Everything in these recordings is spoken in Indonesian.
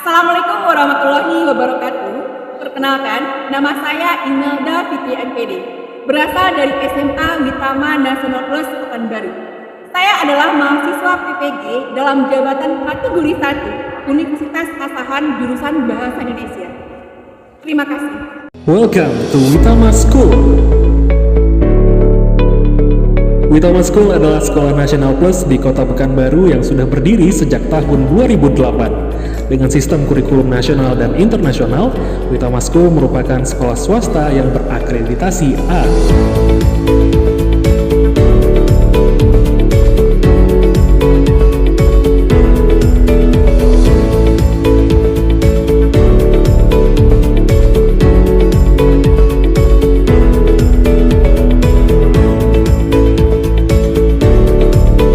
Assalamualaikum warahmatullahi wabarakatuh. Perkenalkan, nama saya Imelda Fitri NPD, berasal dari SMA Witama Nasional Plus Pekanbaru. Saya adalah mahasiswa PPG dalam jabatan kategori 1 Universitas Asahan jurusan Bahasa Indonesia. Terima kasih. Welcome to Witama School. Witama School adalah sekolah nasional plus di Kota Pekanbaru yang sudah berdiri sejak tahun 2008. Dengan sistem kurikulum nasional dan internasional, Witama School merupakan sekolah swasta yang berakreditasi A.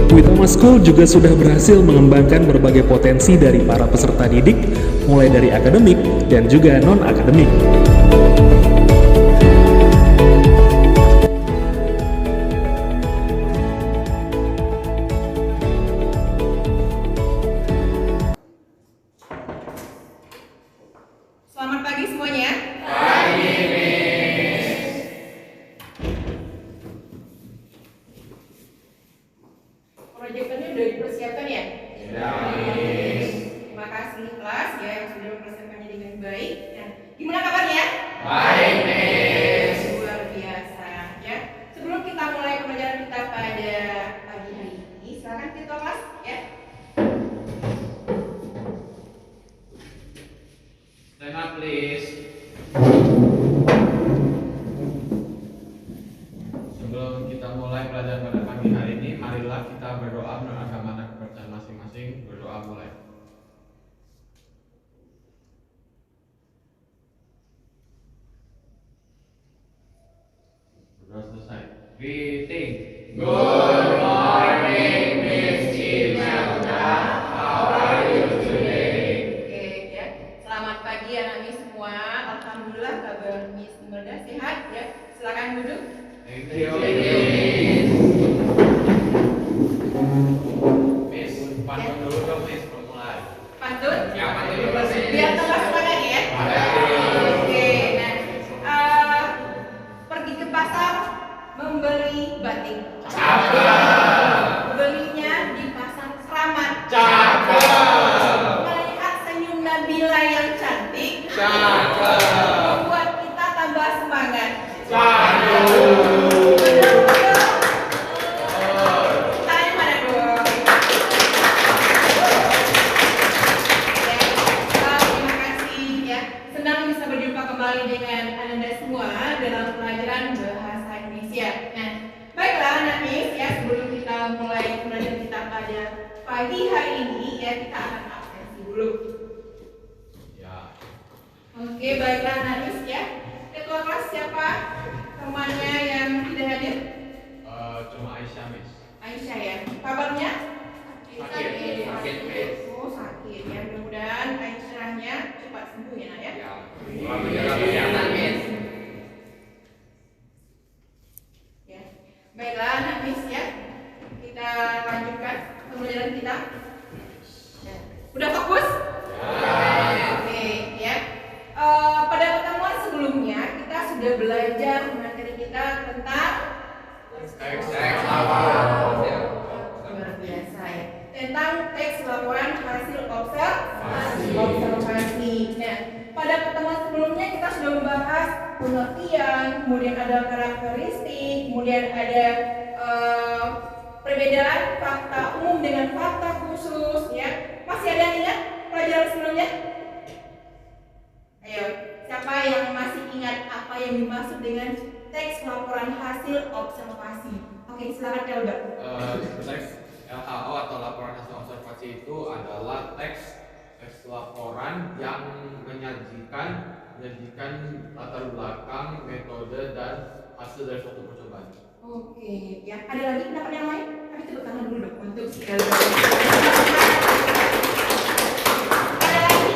Witama School juga sudah berhasil mengembangkan berbagai potensi dari para peserta didik, mulai dari akademik dan juga non-akademik. Selamat pagi semuanya. Proyekannya udah dipersiapkan ya? Ya. Terima kasih kelas ya yang sudah mempersiapkannya dengan baik. Nah, gimana kabarnya? Baik, Miss. Luar biasa ya. Sebelum kita mulai pembelajaran kita pada pagi hari ini, silakan kita kelas ya. Stand up, please. Sebelum kita mulai pelajaran pada pagi hari ini, marilah kita berdoa menurut agama dan kepercayaan masing-masing. Berdoa mulai. Berdoa selesai. Greeting. Good morning, Miss Imelda. How are you today? Oke ya. Selamat pagi anak-anak semua. Alhamdulillah kabar Miss Imelda sehat ya. Silakan duduk. Thank you, Miss. Miss, pantun dulu dong, Miss, belum mulai. Pantun? Ya, pantun dulu, Miss. Biar tambah semangat ya. Oke, nah pergi ke pasar membeli batik. Belinya di pasar Keramat. Melihat senyum Nabila yang cantik. Membuat kita tambah semangat. Tanya mana dong? Terima kasih ya. Senang bisa berjumpa kembali dengan Anda semua dalam pelajaran bahasa Indonesia. Nah, baiklah anak Miss ya, sebelum kita mulai pelajaran kita pada pagi hari ini ya, kita akan absensi dulu. Ya. Oke, baiklah anak Miss ya. Ketua kelas siapa temannya yang tidak hadir? Cuma Aisyah, Miss. Aisyah ya. Kabarnya? Sakit, Miss. Oh, sakit ya. Mudah-mudahan Aisyahnya cepat sembuh ya, Nak ya. Ya. Selalu jaga kesehatan, Miss. Ya. Baiklah anak Miss ya. Kita lanjutkan pembelajaran kita. Ya. Udah fokus? Oke ya. Pada pertemuan sebelumnya kita sudah belajar materi kita tentang Teks laporan. luar biasa ya, tentang teks laporan hasil observasi. Nah, pada pertemuan sebelumnya kita sudah membahas pengertian, kemudian ada karakteristik, kemudian ada perbedaan fakta umum dengan fakta khusus ya. Masih ada yang ingat pelajaran sebelumnya? Ayo, siapa yang masih ingat apa yang dimaksud dengan teks laporan hasil observasi? Oke, silakan Elda. Teks LHO atau laporan hasil observasi itu adalah teks laporan yang menyajikan latar belakang, metode dan hasil dari suatu percobaan. Oke, ya. Ada lagi pendapat yang lain? Tapi tepuk tangan dulu dong untuk si Elda. Ada lagi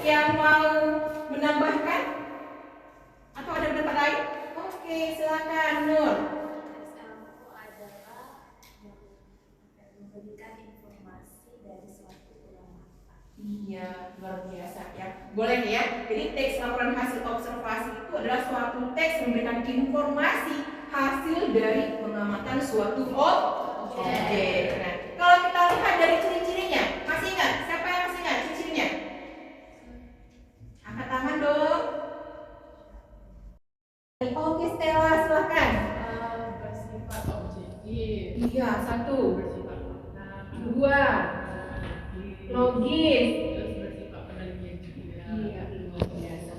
yang mau menambahkan? Atau ada pendapat lain? Oke, silakan Nur. adalah memberikan informasi dari suatu ulama. Iya, luar biasa. Boleh ya. Jadi teks laporan hasil observasi itu adalah suatu teks memberikan informasi hasil dari pengamatan suatu objek. Nah, kalau kita lihat dari ciri-cirinya, masih ingat? Siapa yang masih ingat ciri-cirinya? Angkat tangan dong. Oke, Stella, silahkan. Bersifat objektif. Iya, satu. Bersifat fakta. Dua. Logis. Terus bersifat penelitian juga. Iya. Luar biasa.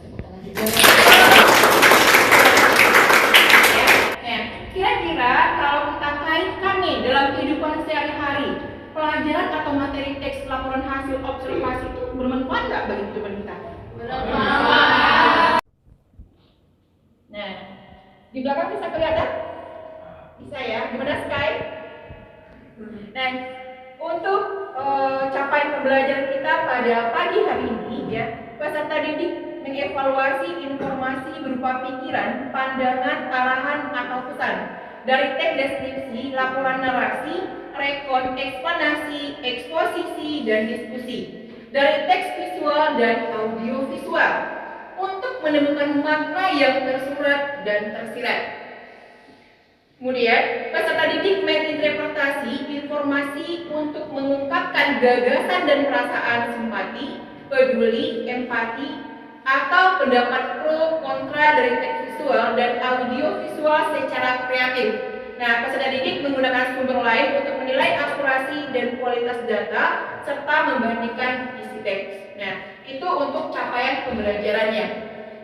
Nah, kira-kira kalau kita kaitkan nih dalam kehidupan sehari-hari, pelajaran atau materi teks laporan hasil observasi itu bermanfaat nggak bagi kehidupan kita? Bermanfaat. Nah, di belakang bisa kelihatan? Bisa ya, gimana Sky? Nah, untuk capaian pembelajaran kita pada pagi hari ini ya, peserta didik mengevaluasi informasi berupa pikiran, pandangan, arahan atau pesan dari teks deskripsi, laporan narasi, rekon, eksplanasi, eksposisi, dan diskusi, dari teks visual dan audio visual untuk menemukan makna yang tersurat dan tersirat. Kemudian, peserta didik menginterpretasi informasi untuk mengungkapkan gagasan dan perasaan simpati, peduli, empati, atau pendapat pro kontra dari teks visual dan audio visual secara kreatif. Nah, peserta didik menggunakan sumber lain untuk menilai akurasi dan kualitas data serta membandingkan isi teks. Nah, itu untuk capaian pembelajarannya.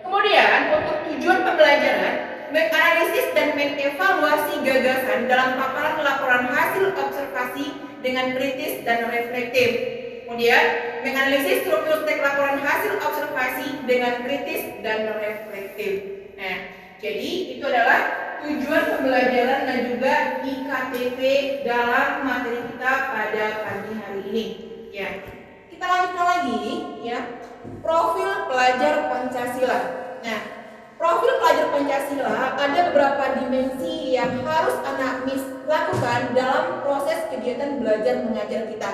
Kemudian, untuk tujuan pembelajaran, menganalisis dan mengevaluasi gagasan dalam paparan laporan hasil observasi dengan kritis dan reflektif. Kemudian, menganalisis struktur teks laporan hasil observasi dengan kritis dan reflektif. Nah, jadi itu adalah tujuan pembelajaran dan juga IKTP dalam materi kita pada pagi hari ini. Ya, kita lanjutkan lagi ya. Profil pelajar Pancasila. Nah, profil pelajar Pancasila ada beberapa dimensi yang harus anak MIS lakukan dalam proses kegiatan belajar mengajar kita.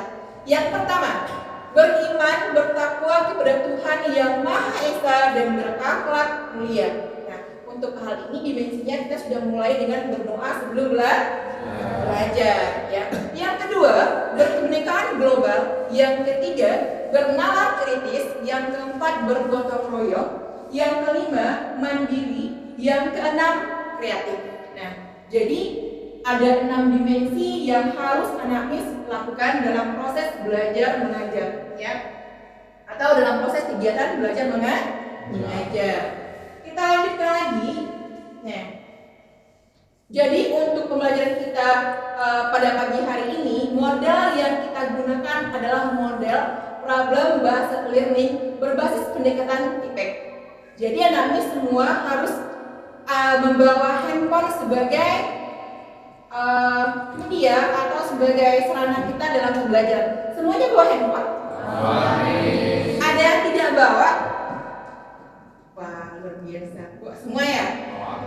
Yang pertama, beriman, bertakwa kepada Tuhan yang Maha Esa dan berakhlak mulia. Nah, untuk hal ini dimensinya kita sudah mulai dengan berdoa sebelum belajar. Ya. Yang kedua, berkebinekaan global. Yang ketiga, bernalar kritis. Yang keempat, bergotong royong. Yang kelima, mandiri. Yang keenam, kreatif. Nah, jadi ada 6 dimensi yang harus anak MIS lakukan dalam proses belajar mengajar, ya, atau dalam proses kegiatan belajar mengajar. Kita lanjutkan lagi. Nah, jadi untuk pembelajaran kita pada pagi hari ini, model yang kita gunakan adalah model problem based learning berbasis pendekatan TIPEC. Jadi anak MIS semua harus membawa handphone sebagai media atau sebagai sarana kita dalam pembelajaran. Semuanya bawa handphone? Ada yang tidak bawa? Wah, luar biasa. Wah, semua ya?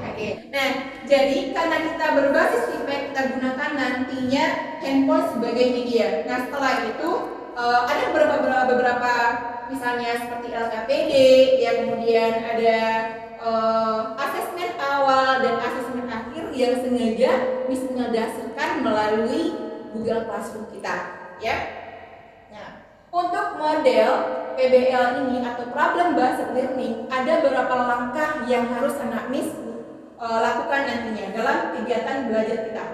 Oke. Nah, jadi karena kita berbasis TIPEC, kita gunakan nantinya handphone sebagai media. Nah, setelah itu ada beberapa misalnya seperti LKPD, ya, kemudian ada asesmen awal dan asesmen akhir yang sengaja bisa mendasarkan melalui Google Classroom kita, ya. Nah, untuk model PBL ini atau problem based learning ada beberapa langkah yang harus anak MIS lakukan nantinya dalam kegiatan belajar kita.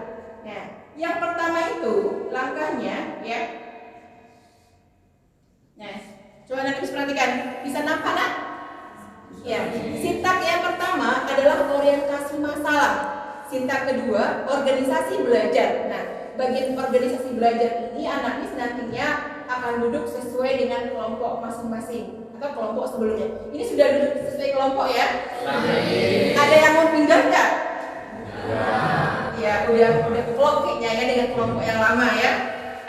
Nah, yang pertama itu langkahnya, ya. Nah, coba anak MIS perhatikan, bisa nampak nak? Ya, sintak yang pertama adalah orientasi masalah. Sintak kedua, organisasi belajar. Nah, bagian organisasi belajar ini anak MIS nantinya akan duduk sesuai dengan kelompok masing-masing atau kelompok sebelumnya. Ini sudah duduk sesuai kelompok ya? Ada yang mau pindah nggak? Ya, udah klop kayaknya ya dengan kelompok yang lama ya.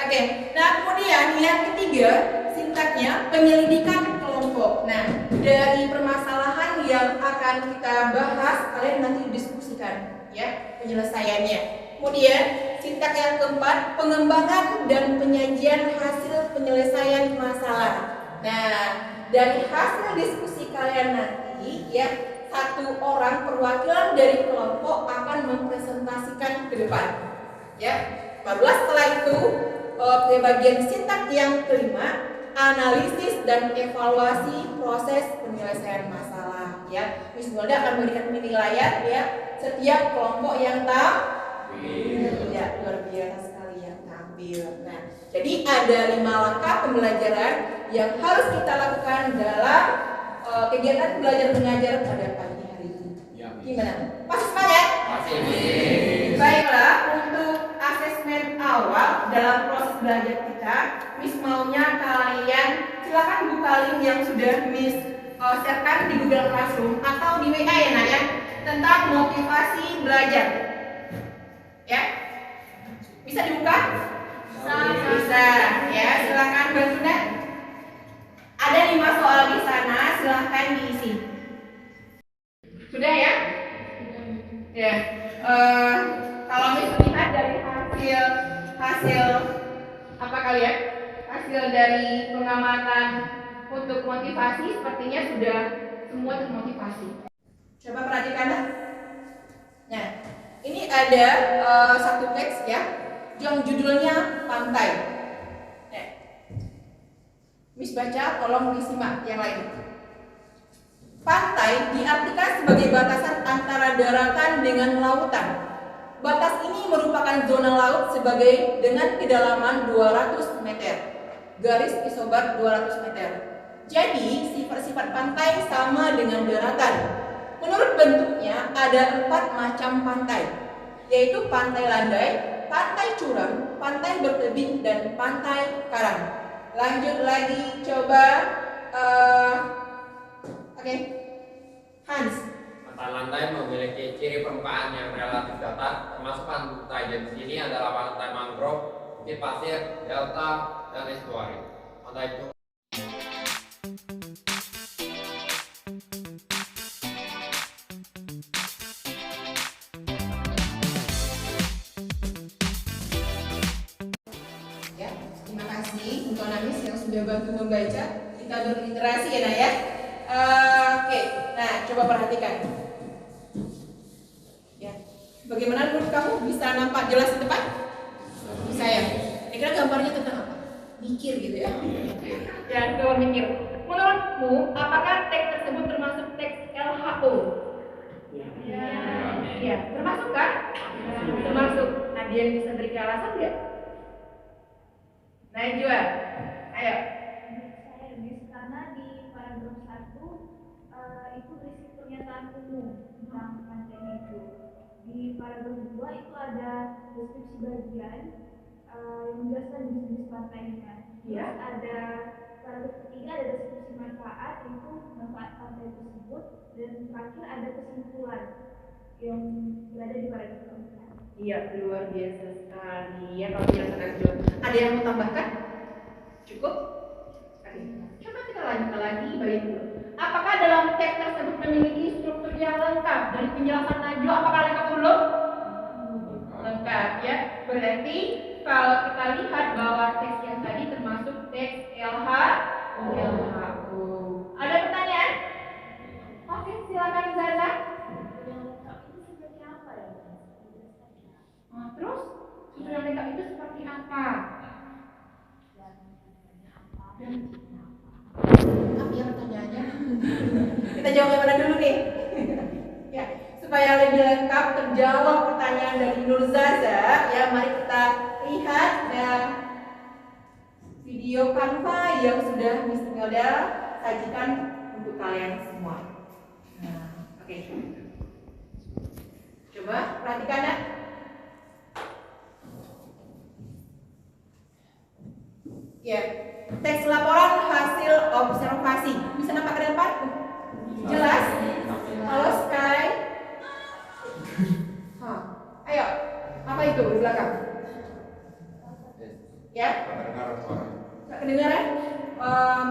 Oke, nah kemudian yang ketiga sintaknya penyelidikan kelompok. Nah, dari permasalahan yang akan kita bahas, kalian nanti diskusikan ya penyelesaiannya. Kemudian sintak yang keempat, pengembangan dan penyajian hasil penyelesaian masalah. Nah, dari hasil diskusi kalian nanti ya, satu orang perwakilan dari kelompok akan mempresentasikan ke depan. Ya, barulah setelah itu ke bagian sintak yang kelima, analisis dan evaluasi proses penyelesaian masalah. Ya, Miss Golda akan memberikan penilaian ya setiap kelompok yang tampil. Ya, luar biasa sekali yang tampil. Nah, jadi ada 5 langkah pembelajaran yang harus kita lakukan dalam kegiatan belajar mengajar pada pagi hari ini. Ya, Miss. Gimana? Masih semangat? Masih, Miss. Baiklah, untuk asesmen awal dalam proses belajar kita, Miss maunya kalian silakan buka link yang sudah Miss share-kan di Google Classroom atau di WA ya Nak ya, tentang motivasi belajar. Ya, bisa dibuka? Bisa. Ya, silakan bantu Nak. Ada 5 soal di sana, silahkan diisi. Sudah ya? Ya. Kalau Miss lihat dari hasil apa kalian? Hasil dari pengamatan untuk motivasi sepertinya sudah semua termotivasi. Coba perhatikan. Nah, ini ada satu teks ya, yang judulnya Pantai. Nah, Miss baca, tolong disimak yang lain. Pantai diartikan sebagai batasan antara daratan dengan lautan. Batas ini merupakan zona laut sebagai dengan kedalaman 200 meter. Garis isobar 200 meter. Jadi, sifat-sifat pantai sama dengan daratan. Menurut bentuknya, ada 4 macam pantai, yaitu pantai landai, pantai curam, pantai bertebing, dan pantai karang. Lanjut lagi, coba oke. Hans. Pantai landai memiliki ciri permukaan yang relatif datar, termasuk pantai jenis ini adalah pantai mangrove, bukit pasir, delta, dan estuari. Pantai itu Ya, terima kasih untuk Namis yang sudah bantu membaca. Kita berliterasi ya Nak ya. Oke, nah coba perhatikan. Ya, bagaimana menurut kamu, bisa nampak jelas di depan? Bisa ya. Kira-kira gambarnya tentang apa? Mikir gitu ya. Ya, coba mikir. Menurutmu, apakah teks tersebut termasuk teks LHO? Ya, termasuk kan? Termasuk. Nadia bisa beri alasan nggak? Najwa, ayo. Saya Miss, karena di paragraf 1 itu berisi pernyataan umum tentang konten itu. Di paragraf 2 itu ada deskripsi bagian yang menjelaskan jenis-jenis pantainya. Ya. Terus ada paragraf ketiga ada deskripsi manfaat, itu manfaat pantai tersebut, dan terakhir ada kesimpulan yang berada di paragraf keempat. Iya, luar biasa sekali ya kalau penjelasan Najwa. Ada yang mau tambahkan? Cukup? Oke. Coba kita lanjutkan lagi bagian dulu. Apakah dalam teks tersebut memiliki struktur yang lengkap? Dari penjelasan Najwa, apakah lengkap belum? Lengkap ya. Berarti kalau kita lihat bahwa teks yang tadi termasuk teks LHO. Ada pertanyaan? Oke, silakan Zaza. Yang lengkap itu seperti apa ya? Nah, terus susunan lengkap itu seperti apa? Apa ya pertanyaannya? Kita jawab yang mana dulu nih? Ya, supaya lebih lengkap terjawab pertanyaan dari Nur Zaza, ya mari kita lihat ya, video Canva yang sudah Miss Imelda sajikan untuk kalian semua. Nah, oke. Coba perhatikan ya. Ya, teks laporan hasil observasi. Bisa nampak ke depan? Jelas? Halo Sky. Ayo, apa itu di belakang? Ya? Nggak kedengaran?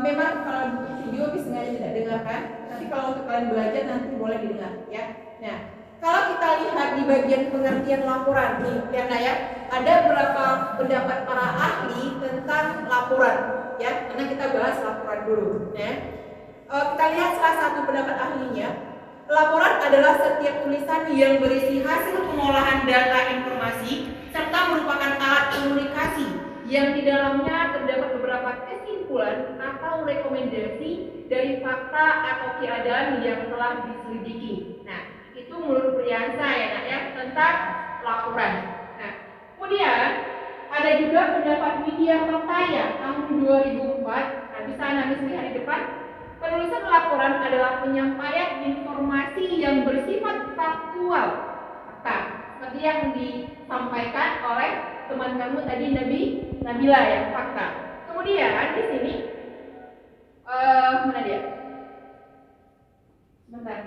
Memang kalau video sengaja tidak dengarkan. Tapi kalau untuk kalian belajar nanti boleh didengar, ya. Nah, kalau kita lihat di bagian pengertian laporan nih, lihat ya, ada beberapa pendapat para ahli tentang laporan, ya. Karena kita bahas laporan dulu, ya. Kita lihat salah satu pendapat ahlinya. Laporan adalah setiap tulisan yang berisi hasil pengolahan data informasi serta merupakan alat komunikasi yang di dalamnya terdapat beberapa kesimpulan atau rekomendasi dari fakta atau keadaan yang telah diselidiki. Nah, itu menurut Priyansa ya Nak ya, tentang laporan. Nah, kemudian ada juga pendapat Widya Pertaya tahun 2004. Nah, bisa Anda lihat di depan. Penulisan laporan adalah penyampaian informasi yang bersifat faktual, fakta, seperti yang disampaikan oleh teman kamu tadi Nabila ya, fakta. Kemudian di sini mana dia? Sebentar.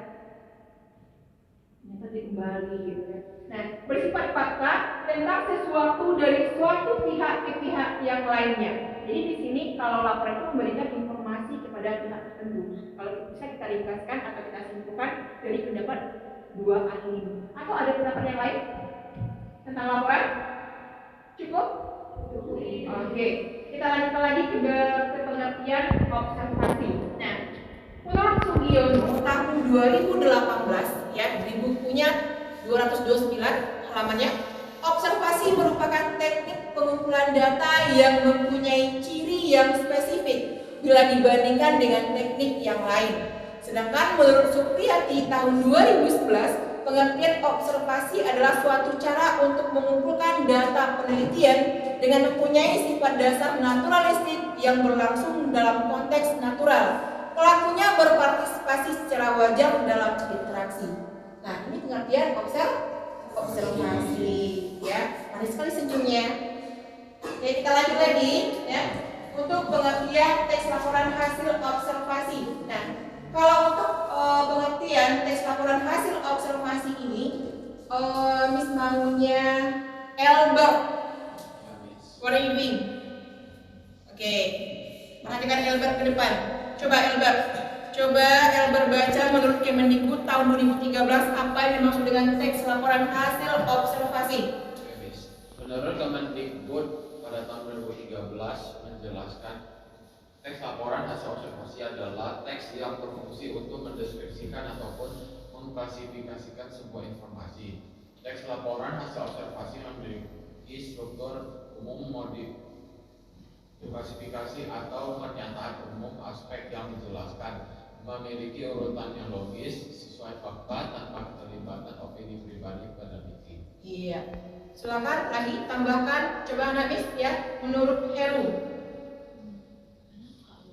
Ternyata dikembali gitu ya. Nah, bersifat fakta tentang sesuatu dari suatu pihak ke pihak yang lainnya. Jadi di sini kalau laporan itu memberikan informasi kepada pihak tertentu. Kalau bisa kita ringkaskan atau kita simpulkan dari pendapat dua ahli. Atau ada pendapat yang lain tentang laporan? Cukup? Oke. Kita lanjutkan lagi ke pengertian observasi. Nah, menurut Sugiono tahun 2018 ya di bukunya 229 halamannya, observasi merupakan teknik pengumpulan data yang mempunyai ciri yang spesifik bila dibandingkan dengan teknik yang lain. Sedangkan menurut Supriyati tahun 2011, pengertian observasi adalah suatu cara untuk mengumpulkan data penelitian dengan mempunyai sifat dasar naturalistik yang berlangsung dalam konteks natural. Pelakunya berpartisipasi secara wajar dalam interaksi. Nah, ini pengertian observasi ya. Manis sekali senyumnya. Oke, kita lanjut lagi ya. Untuk pengertian teks laporan hasil observasi. Nah, kalau untuk pengertian teks laporan hasil observasi ini, Miss maunya Albert. What are you doing? Oke, perhatikan Albert ke depan. Coba Albert baca menurut Kemendikbud tahun 2013 apa yang dimaksud dengan teks laporan hasil observasi. Menurut Kemendikbud pada tahun 2013 menjelaskan teks laporan hasil observasi adalah teks yang berfungsi untuk mendeskripsikan ataupun mengklasifikasikan sebuah informasi. Teks laporan hasil observasi memiliki struktur umum, klasifikasi atau pernyataan umum aspek yang dijelaskan, memiliki urutan yang logis sesuai fakta tanpa keterlibatan opini pribadi peneliti. Iya. Silakan lagi tambahkan, coba Namis ya, menurut Heru.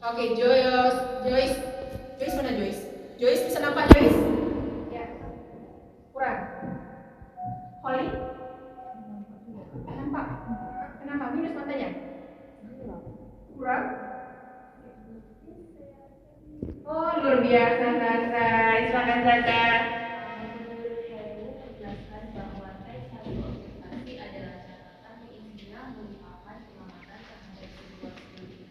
Oke, Joyce mana Joyce? Joyce bisa nampak Joyce? Ya. Kurang. Holly? Nampak. Kenapa? Minus matanya? Kurang? Oh, luar biasa Sasa. Silakan Sasa. Menurut Heru menjelaskan bahwa teks hasil observasi adalah catatan yang isinya merupakan pengamatan terhadap sebuah studi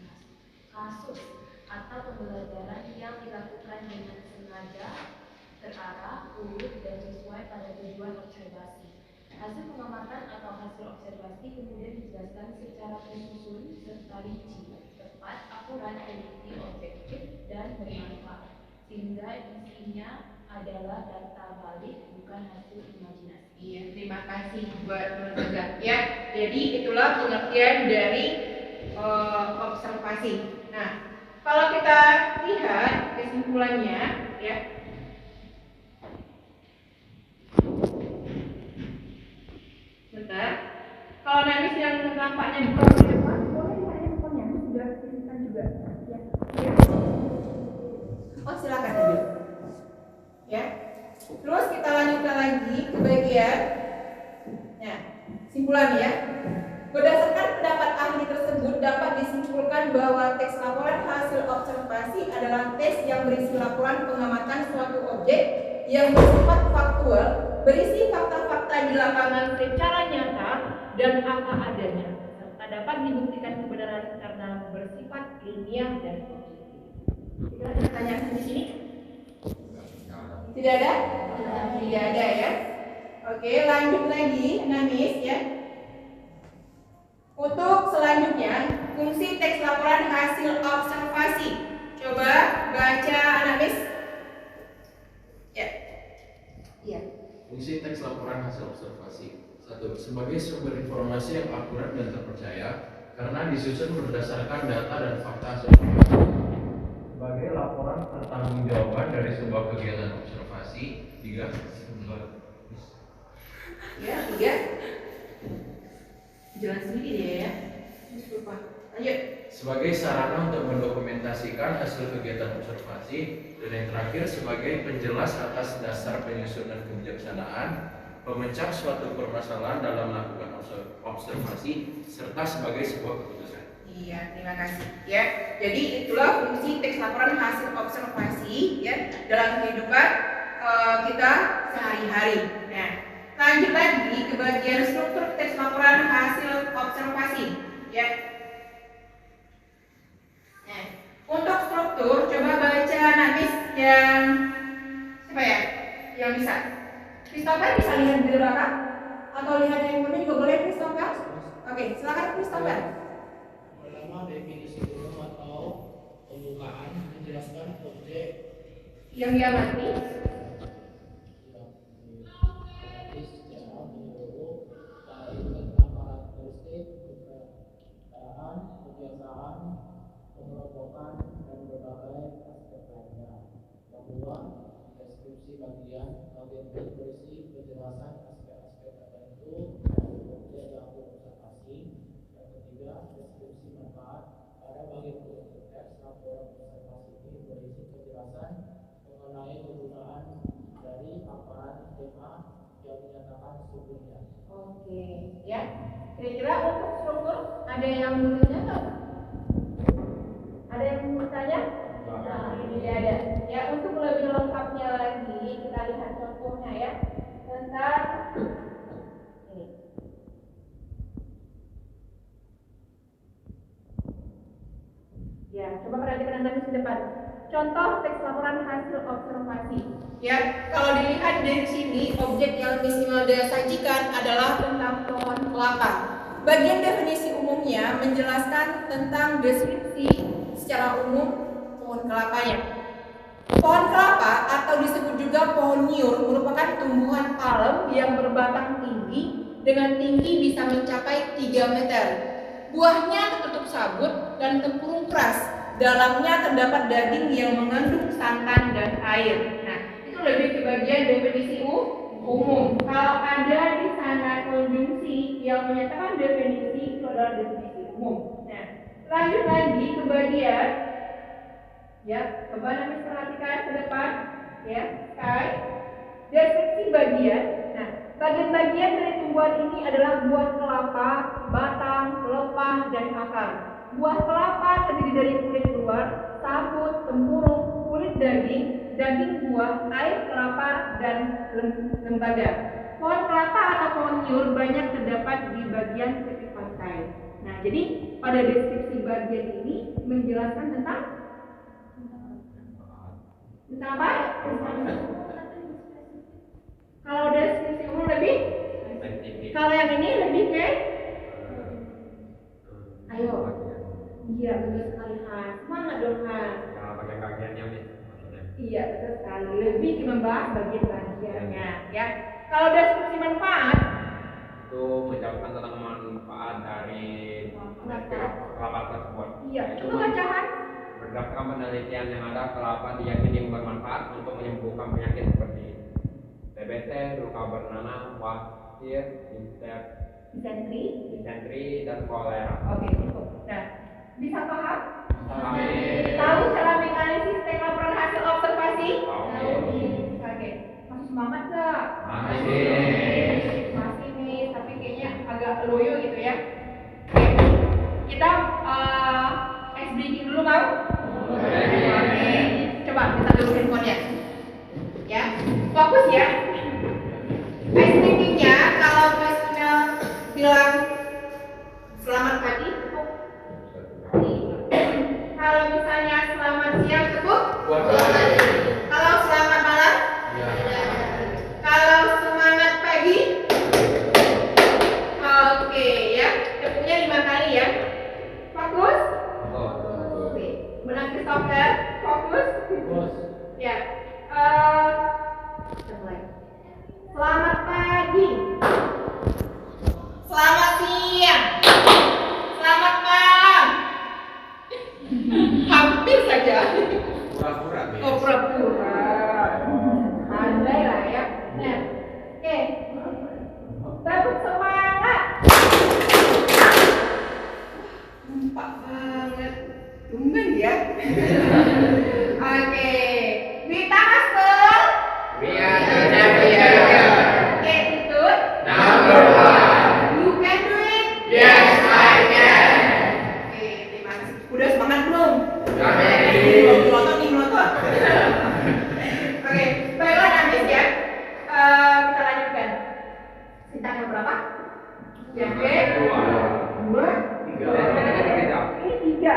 kasus atau pembelajaran yang dilakukan dengan sengaja, terarah, urut, dan sesuai pada tujuan observasi. Hasil pengamatan atau hasil observasi kemudian dijelaskan secara tersusun serta rinci, tepat, akurat, teliti, objektif, dan bermanfaat, sehingga isinya adalah data balik, bukan hasil imajinasi. Iya, terima kasih buat teman-teman ya. Jadi itulah pengertian dari observasi. Nah, kalau kita lihat kesimpulannya ya. Bentar. Kalau Namis yang nampaknya bukan di depan, boleh lihatnya bukannya sudah disebutkan juga. Ya. Oh, silakan Nabil. Ya. Terus kita lanjutkan lagi ke bagian. Nah, simpulan ya. Berdasarkan pendapat ahli tersebut dapat disimpulkan bahwa teks laporan hasil observasi adalah teks yang berisi laporan pengamatan suatu objek yang bersifat faktual, berisi fakta-fakta di lapangan secara nyata dan apa adanya, serta dapat dibuktikan kebenaran karena bersifat ilmiah dan objektif. Kita ada pertanyaan di sini? Tidak ada? Tidak ada ya. Oke, lanjut lagi, Namis ya. Untuk selanjutnya, fungsi teks laporan hasil observasi. Coba baca Anamis. Ya. Iya. Fungsi teks laporan hasil observasi. 1. Sebagai sumber informasi yang akurat dan terpercaya karena disusun berdasarkan data dan fakta hasil observasi. Sebagai laporan pertanggungjawaban dari sebuah kegiatan observasi. 3. Ya, 3. Jalan sendiri dia ya. Lupa. Lanjut. Sebagai sarana untuk mendokumentasikan hasil kegiatan observasi. Dan yang terakhir sebagai penjelas atas dasar penyusunan kebijaksanaan, pemecah suatu permasalahan dalam melakukan observasi, serta sebagai sebuah keputusan. Iya, terima kasih. Ya, jadi itulah fungsi teks laporan hasil observasi ya dalam kehidupan kita sehari-hari. Nah, lanjut lagi ke bagian struktur teks laporan hasil observasi. Ya. Nah, untuk struktur coba baca Anamis yang siapa ya? Yang bisa. Christopher bisa lihat di belakang atau lihat handphone juga boleh Christopher? Oke, silakan Christopher. Pertama, definisi umum atau pembukaan menjelaskan objek Yang diamati. yang diamati secara menyeluruh baik tentang karakteristik, keadaan, kebiasaan, pengelompokan, dan berbagai aspek lainnya. Kedua, deskripsi bagian berisi penjelasan aspek-aspek tertentu dari objek yang diobservasi. Yang ketiga, deskripsi manfaat. Pada bagian struktur teks laporan observasi ini berisi penjelasan mengenai kegunaan dari paparan tema yang dinyatakan sebelumnya. Oke, ya. Kira-kira untuk struktur ada yang bertanya nggak? Ada yang bertanya? Nah, ini ada. Ya, untuk lebih lengkapnya lagi kita lihat contohnya ya tentang ini. Ya, coba perhatikan Anamis di depan. Contoh teks laporan hasil observasi. Ya, kalau dilihat dari sini, objek yang Miss Imelda sajikan adalah tentang pohon kelapa. Bagian definisi umumnya menjelaskan tentang deskripsi secara umum pohon kelapanya. Pohon kelapa atau disebut juga pohon nyur merupakan tumbuhan palem yang berbatang tinggi dengan tinggi bisa mencapai 3 meter. Buahnya tertutup sabut dan tempurung keras. Dalamnya terdapat daging yang mengandung santan dan air. Nah, itu lebih ke bagian definisi umum. Kalau ada di sana konjungsi yang menyatakan definisi, itu adalah definisi umum. Nah, lanjut lagi ke bagian, ya, coba nanti perhatikan ke depan, ya, Sky. Deskripsi bagian. Nah, bagian-bagian dari tumbuhan ini adalah buah kelapa, batang, pelepah, dan akar. Buah kelapa terdiri dari kulit luar, sabut, tempurung, kulit daging, daging buah, air kelapa, dan lembaga. Pohon kelapa atau pohon nyur banyak terdapat di bagian tepi pantai. Nah, jadi pada deskripsi bagian ini menjelaskan tentang apa? Kalau deskripsi umum lebih, kalau yang ini lebih ke, ayo. Iya, betul sekali Han. Semangat dong Han. Kalau bagian-bagiannya nih maksudnya. Iya, betul sekali. Lebih membahas bagian-bagiannya, ya. Kalau deskripsi manfaat Itu menjawabkan tentang manfaat dari kelapa tersebut. iya, Itu itu bacaan. berdasarkan penelitian yang ada, kelapa diyakini bermanfaat untuk menyembuhkan penyakit seperti TBC, luka bernanah, wasir, disentri, dan kolera. Oke, cukup. Nah, bisa paham? Amin. Tahu cara menganalisis teks laporan hasil observasi? Tahu. Oke, masih semangat nggak? Masih. Masih nih, tapi kayaknya agak loyo gitu ya. Oke, kita ice breaking dulu mau? Oke, coba kita dulu handphonenya. Ya, fokus ya. Ice breakingnya kalau Mas Email bilang selamat pagi, tepuk. Kalau misalnya selamat siang, tepuk. Kalau selamat malam, kalau Oke. Tepuk semangat. Pak banget. Tumben ya. Oke. Wita Maskul. We are the champion. Attitude. Number one. You can do it. Yes, I can. Oke, terima kasih. Udah semangat belum? Sudah ready. Belum melotot nih melotot. Oke, baiklah Namis ya. Kita lanjutkan. Sintak yang berapa? Yang kedua. Ini tiga.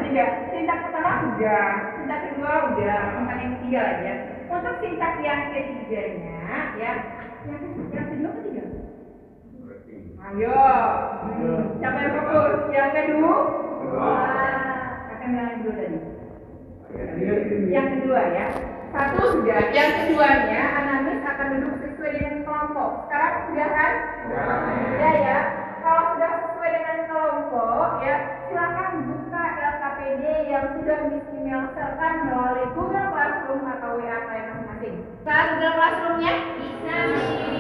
Tiga. Sintak pertama sudah. Sintak kedua udah. Sintak yang ketiga lagi ya. Untuk sintak yang ketiganya ya. Yang kedua ketiga. Ayo. Siapa yang fokus? Yang kedua. Akan bilang dulu tadi. Yang kedua ya. Satu sudah. Yang keduanya Anamis akan duduk sesuai dengan kelompok. Sekarang sudah kan? Sudah ya. Kalau sudah sesuai dengan kelompok ya, silakan buka LKPD yang sudah Miss email sertakan melalui Google Classroom atau WA kalian masing-masing. Buka Google Classroomnya?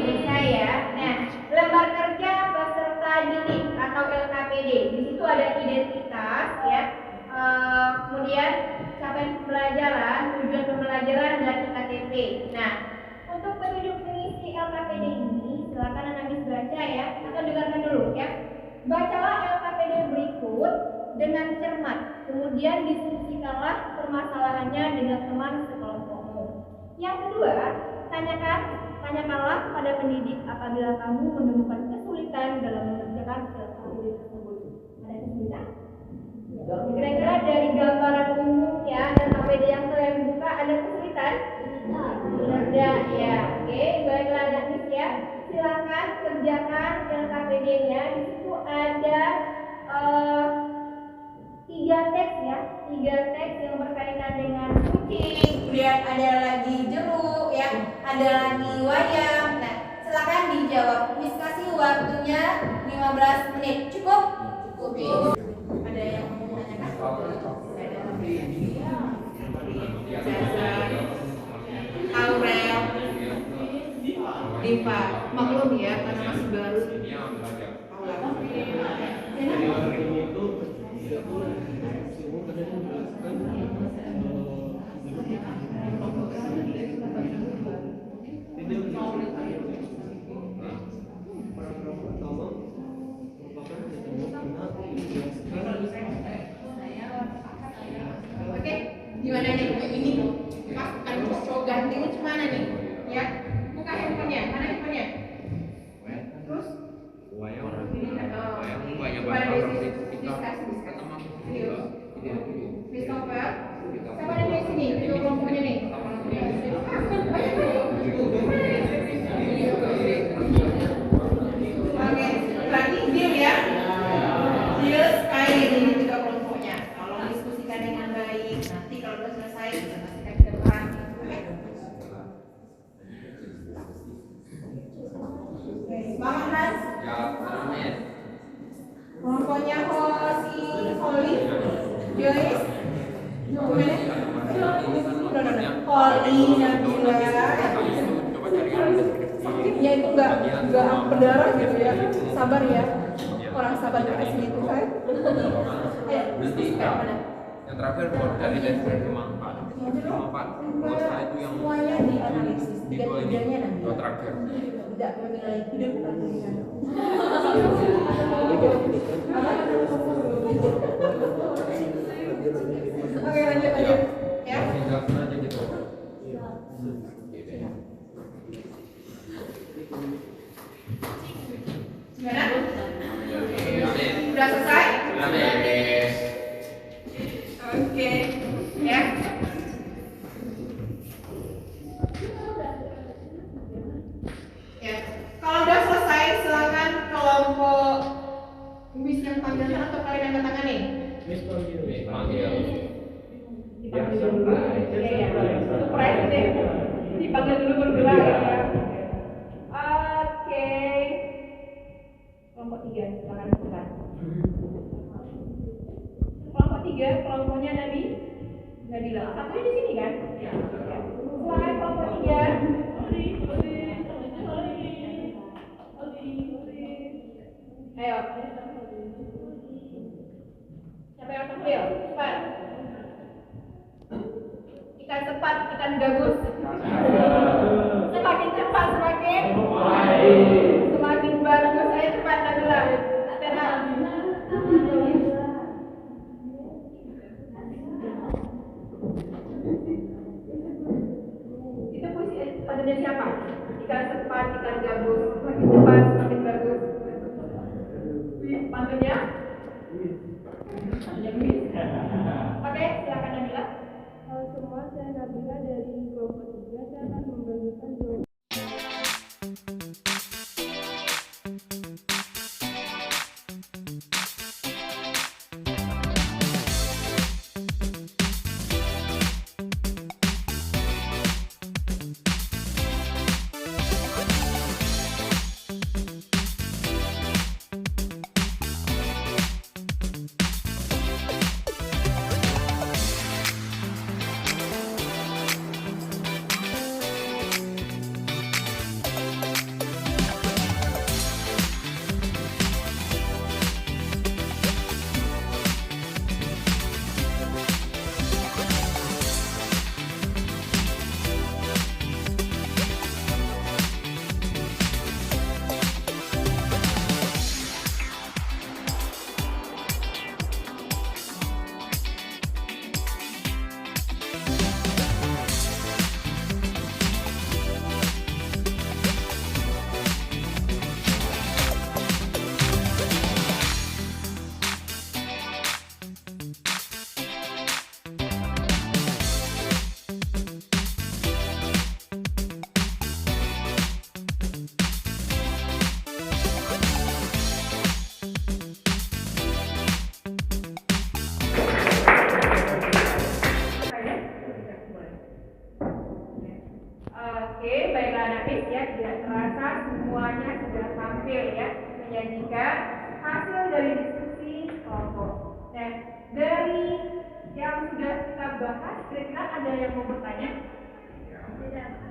Bisa ya. Nah, lembar kerja peserta didik atau LKPD. Di situ ada identitas ya. Kemudian capaian pembelajaran, tujuan pembelajaran dan KTP. Nah, untuk petunjuk mengisi LKPD ini, silakan Anamis baca ya, atau dengarkan dulu ya. Bacalah LKPD berikut dengan cermat, kemudian diskusikanlah permasalahannya dengan teman sekelompokmu. Yang kedua, tanyakanlah pada pendidik apabila kamu menemukan kesulitan dalam mengerjakan LKPD tersebut. Ada kesulitan? Kira-kira dari gambaran umum ya LKPD yang kalian buka ada kesulitan? Ada ya. Oke, baiklah Anamis ya. Silakan kerjakan LKPD-nya. Di situ ada 3 teks ya, 3 teks yang berkaitan dengan kucing. Kemudian ada lagi jeruk ya, ada lagi wayang. Nah, silakan dijawab. Miss kasih waktunya 15 menit. Cukup? Cukup. Ada yang mau menanyakan? Aurel, Diva, maklum ya karena masih baru. Oke, gimana nih ini? Mas, kan cowok gantengnya cemana nih? Ya, buka handphonenya, mana handphonenya? Terus? Christopher, siapa yang di sini? Video kelompoknya nih. Oke, berarti deal ya. Deal sekali ini juga kelompoknya. Tolong diskusikan dengan baik. Nanti kalau udah selesai bisa pastikan ke depan. Oke, semangat Hans. Kelompoknya Holly, Joyce, Holly, Nabila. Sakitnya itu nggak berdarah gitu ya. Sabar ya. Orang sabar kasih itu kan. Ayo, diskusikan mana? Yang terakhir dari manfaat. Manfaat setelah itu yang Semuanya dianalisis. Tiga-tiganya nanti. yang terakhir. Tidak menilai hidup bukan pilihan. Oke, lanjut ya. Tinggalkan aja gitu. Gimana? Amin. Udah selesai? Amin. Oke, ya. Ya, kalau udah selesai silakan kelompok Miss yang panggilkan atau kalian yang angkat tangan nih? Miss panggil. Panggil. Dipanggil dulu. Iya, surprise deh. Dipanggil dulu bergerak ya. Oke. Kelompok 3, silakan buka. Kelompok 3, kelompoknya Nabila. Satunya di sini kan? Ya. Silakan kelompok 3. Oke, silakan Nabila. Semua, saya Nabila dari kelompok 3. Saya akan membagikan jawaban. Oke, baiklah Nafis ya, tidak terasa semuanya sudah tampil ya, menyajikan hasil dari diskusi kelompok. Nah, dari yang sudah kita bahas, kira-kira ada yang mau bertanya?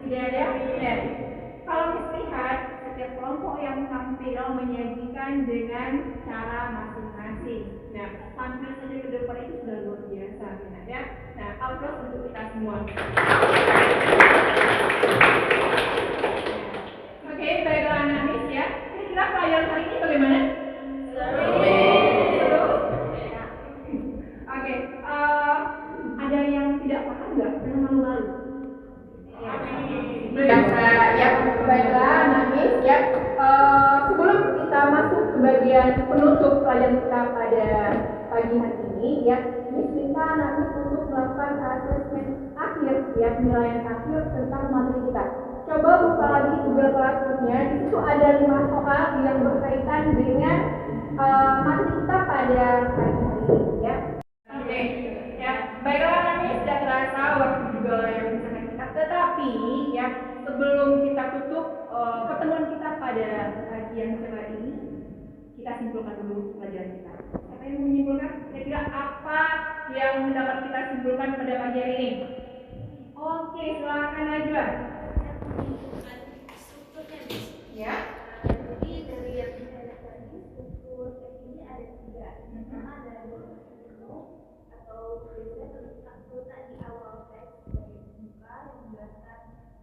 Tidak ada? Ya. Kalau kita lihat, setiap kelompok yang tampil menyajikan dengan cara masing-masing. Nah, tampil saja ke depan itu sudah luar biasa ya. Nah, applause untuk kita semua. Oke, baiklah Namis ya. Kira-kira pelajaran hari ini bagaimana? Seru. Oke, ada yang tidak paham nggak? Yang malu-malu? Ya, baiklah Namis ya. Sebelum kita masuk ke bagian penutup pelajaran kita pada pagi hari ini ya, kita Namis untuk melakukan asesmen akhir ya, penilaian akhir tentang materi kita. Coba buka lagi Google Classroom-nya. Di situ ada 5 soal yang berkaitan dengan materi kita pada hari ini ya. Oke, ya. Baiklah Namis, sudah terasa waktu juga yang bisa kita. Tetapi ya, sebelum kita tutup pertemuan kita pada pagi yang cerah ini, kita simpulkan dulu pelajaran kita. Siapa yang mau menyimpulkan? Kira-kira apa yang dapat kita simpulkan pada pagi hari ini? Oke, silakan Najwa. Strukturnya Ya. jadi dari yang saya lihat tadi, struktur teks ini ada 3. Pertama ada dulu atau biasanya terletak di awal teks sebagai pembuka yang menjelaskan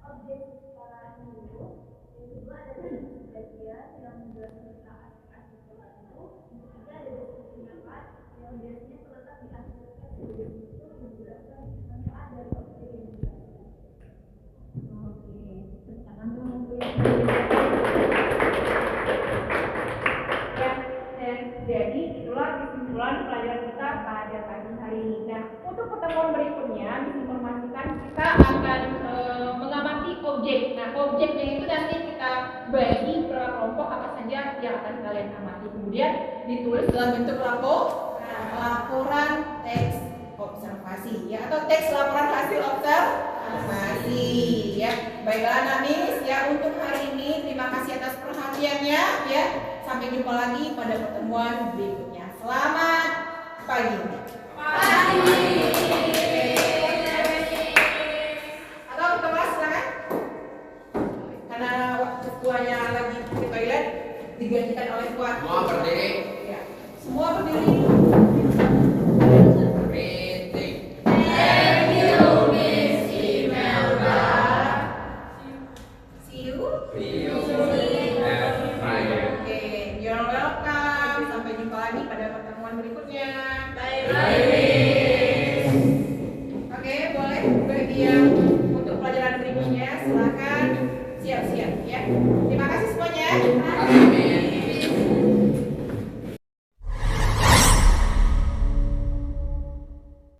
objek secara menyeluruh. Yang kedua ada deskripsi bagian yang menjelaskan tentang aspek-aspek tertentu. Yang ketiga ada deskripsi pendapat yang biasanya terletak di akhir teks sebagai penutup yang menjelaskan manfaat dari objek yang dijelaskan. Oke, percakapan dulu. Jadi itulah kesimpulan pelajaran kita pada pagi hari ini. Nah, untuk pertemuan berikutnya diinformasikan kita akan mengamati objek. Nah, objeknya itu nanti kita bagi per kelompok apa saja yang akan kalian amati. Kemudian ditulis dalam bentuk laporan teks observasi ya, atau teks laporan hasil observasi ya. Baiklah Namis ya, untuk hari ini terima kasih atas perhatiannya ya. Sampai jumpa lagi pada pertemuan berikutnya. Selamat pagi. Atau kelas silakan. Karena waktu ketuanya lagi ke toilet, digantikan oleh ketua. Semua berdiri. Ya. Semua berdiri. Meeting. Thank you, Miss Imelda. See you. See you. And Friday. Oke, you're welcome. Sampai jumpa lagi pada pertemuan berikutnya. Oke, boleh bagi yang untuk pelajaran berikutnya silakan siap-siap ya. Terima kasih semuanya.